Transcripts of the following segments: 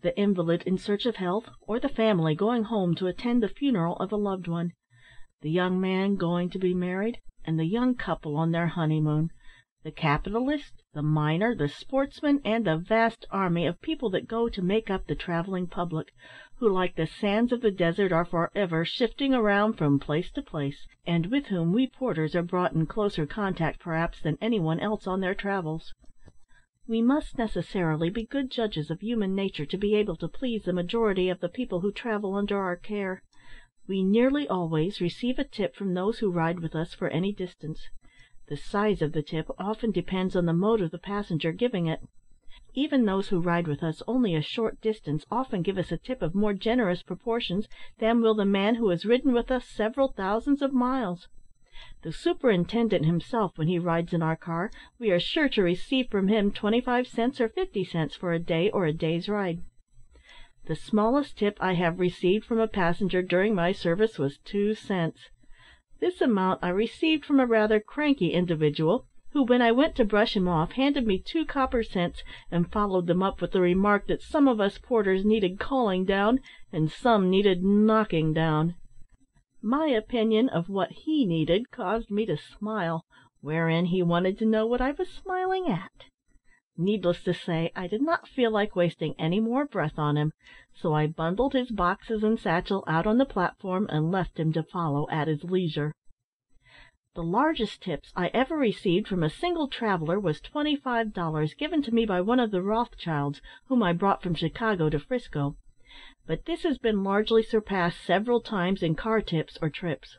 the invalid in search of health, or the family going home to attend the funeral of a loved one, the young man going to be married, and the young couple on their honeymoon, the capitalist, the miner, the sportsman, and the vast army of people that go to make up the travelling public, who, like the sands of the desert, are for ever shifting around from place to place, and with whom we porters are brought in closer contact perhaps than any one else on their travels. We must necessarily be good judges of human nature to be able to please the majority of the people who travel under our care. We nearly always receive a tip from those who ride with us for any distance. The size of the tip often depends on the mode of the passenger giving it. Even those who ride with us only a short distance often give us a tip of more generous proportions than will the man who has ridden with us several thousands of miles. The superintendent himself, when he rides in our car, we are sure to receive from him 25 cents or 50 cents for a day or a day's ride. The smallest tip I have received from a passenger during my service was 2 cents. This amount I received from a rather cranky individual, who, when I went to brush him off, handed me 2 copper cents, and followed them up with the remark that some of us porters needed calling down, and some needed knocking down. My opinion of what he needed caused me to smile, wherein he wanted to know what I was smiling at. Needless to say, I did not feel like wasting any more breath on him, so I bundled his boxes and satchel out on the platform, and left him to follow at his leisure. The largest tips I ever received from a single traveller was $25, given to me by one of the Rothschilds, whom I brought from Chicago to Frisco, but this has been largely surpassed several times in car tips or trips.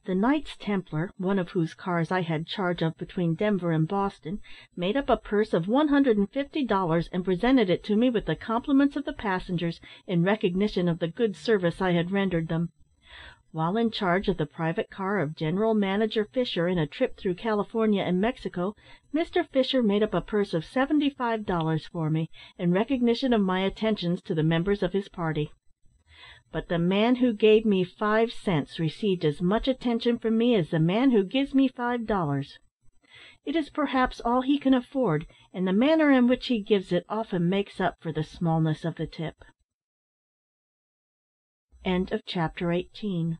The Knights Templar, one of whose cars I had charge of between Denver and Boston, made up a purse of $150, and presented it to me with the compliments of the passengers, in recognition of the good service I had rendered them. While in charge of the private car of General Manager Fisher in a trip through California and Mexico, Mr. Fisher made up a purse of $75 for me, in recognition of my attentions to the members of his party. But the man who gave me 5 cents received as much attention from me as the man who gives me $5. It is perhaps all he can afford, and the manner in which he gives it often makes up for the smallness of the tip. End of chapter 18.